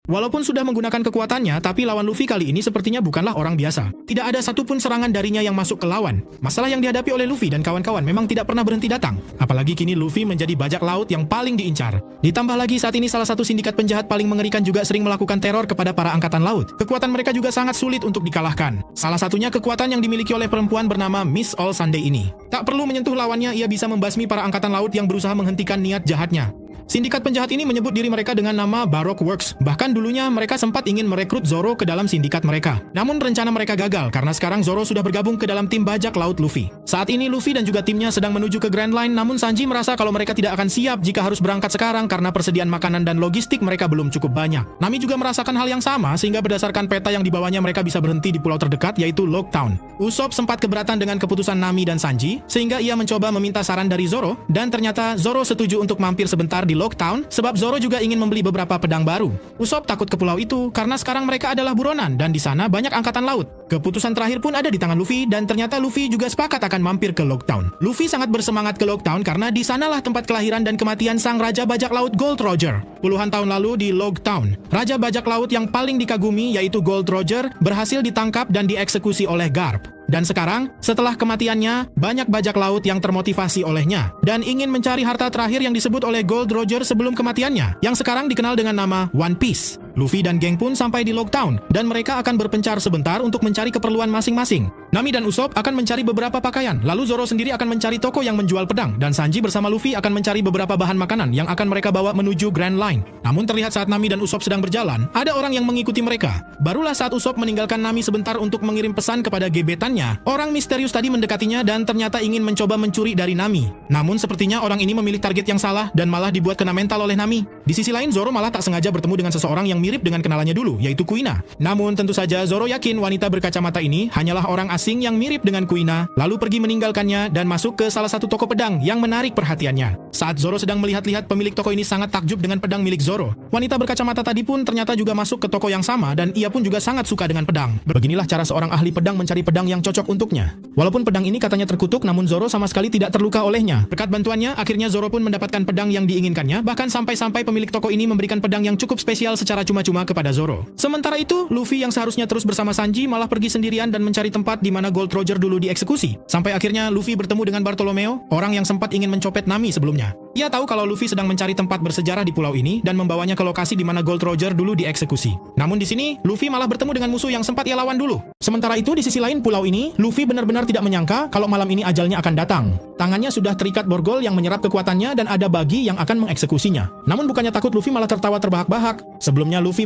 Walaupun sudah menggunakan kekuatannya, tapi lawan Luffy kali ini sepertinya bukanlah orang biasa. Tidak ada satupun serangan darinya yang masuk ke lawan. Masalah yang dihadapi oleh Luffy dan kawan-kawan memang tidak pernah berhenti datang. Apalagi kini Luffy menjadi bajak laut yang paling diincar. Ditambah lagi saat ini salah satu sindikat penjahat paling mengerikan juga sering melakukan teror kepada para angkatan laut. Kekuatan mereka juga sangat sulit untuk dikalahkan. Salah satunya kekuatan yang dimiliki oleh perempuan bernama Miss All Sunday ini. Tak perlu menyentuh lawannya, ia bisa membasmi para angkatan laut yang berusaha menghentikan niat jahatnya. Sindikat penjahat ini menyebut diri mereka dengan nama Baroque Works. Bahkan dulunya mereka sempat ingin merekrut Zoro ke dalam sindikat mereka. Namun rencana mereka gagal karena sekarang Zoro sudah bergabung ke dalam tim bajak laut Luffy. Saat ini Luffy dan juga timnya sedang menuju ke Grand Line, namun Sanji merasa kalau mereka tidak akan siap jika harus berangkat sekarang karena persediaan makanan dan logistik mereka belum cukup banyak. Nami juga merasakan hal yang sama sehingga berdasarkan peta yang dibawanya mereka bisa berhenti di pulau terdekat yaitu Log Town. Usopp sempat keberatan dengan keputusan Nami dan Sanji sehingga ia mencoba meminta saran dari Zoro dan ternyata Zoro setuju untuk mampir sebentar di Log Town sebab Zoro juga ingin membeli beberapa pedang baru. Usopp takut ke pulau itu karena sekarang mereka adalah buronan dan di sana banyak angkatan laut. Keputusan terakhir pun ada di tangan Luffy dan ternyata Luffy juga sepakat akan mampir ke Log Town. Luffy sangat bersemangat ke Log Town karena di sanalah tempat kelahiran dan kematian sang raja bajak laut Gold Roger. Puluhan tahun lalu di Log Town, raja bajak laut yang paling dikagumi yaitu Gold Roger berhasil ditangkap dan dieksekusi oleh Garp. Dan sekarang, setelah kematiannya, banyak bajak laut yang termotivasi olehnya dan ingin mencari harta terakhir yang disebut oleh Gold Roger sebelum kematiannya, yang sekarang dikenal dengan nama One Piece. Luffy dan geng pun sampai di Log Town dan mereka akan berpencar sebentar untuk mencari keperluan masing-masing. Nami dan Usopp akan mencari beberapa pakaian, lalu Zoro sendiri akan mencari toko yang menjual pedang dan Sanji bersama Luffy akan mencari beberapa bahan makanan yang akan mereka bawa menuju Grand Line. Namun terlihat saat Nami dan Usopp sedang berjalan, ada orang yang mengikuti mereka. Barulah saat Usopp meninggalkan Nami sebentar untuk mengirim pesan kepada gebetannya, orang misterius tadi mendekatinya dan ternyata ingin mencoba mencuri dari Nami. Namun sepertinya orang ini memilih target yang salah dan malah dibuat kena mental oleh Nami. Di sisi lain Zoro malah tak sengaja bertemu dengan seseorang yang mirip dengan kenalannya dulu, yaitu Kuina. Namun tentu saja Zoro yakin wanita berkacamata ini hanyalah orang asing yang mirip dengan Kuina, lalu pergi meninggalkannya dan masuk ke salah satu toko pedang yang menarik perhatiannya. Saat Zoro sedang melihat-lihat, pemilik toko ini sangat takjub dengan pedang milik Zoro. Wanita berkacamata tadi pun ternyata juga masuk ke toko yang sama dan ia pun juga sangat suka dengan pedang. Beginilah cara seorang ahli pedang mencari pedang yang cocok untuknya. Walaupun pedang ini katanya terkutuk, namun Zoro sama sekali tidak terluka olehnya. Berkat bantuannya, akhirnya Zoro pun mendapatkan pedang yang diinginkannya, bahkan sampai-sampai pemilik toko ini memberikan pedang yang cukup spesial secara cuma-cuma kepada Zoro. Sementara itu, Luffy yang seharusnya terus bersama Sanji malah pergi sendirian dan mencari tempat di mana Gold Roger dulu dieksekusi. Sampai akhirnya Luffy bertemu dengan Bartolomeo, orang yang sempat ingin mencopet Nami sebelumnya. Ia tahu kalau Luffy sedang mencari tempat bersejarah di pulau ini dan membawanya ke lokasi di mana Gold Roger dulu dieksekusi. Namun di sini, Luffy malah bertemu dengan musuh yang sempat ia lawan dulu. Sementara itu di sisi lain pulau ini, Luffy benar-benar tidak menyangka kalau malam ini ajalnya akan datang. Tangannya sudah terikat borgol yang menyerap kekuatannya dan ada bagi yang akan mengeksekusinya. Namun bukannya takut, Luffy malah tertawa terbahak-bahak. Sebelumnya Luffy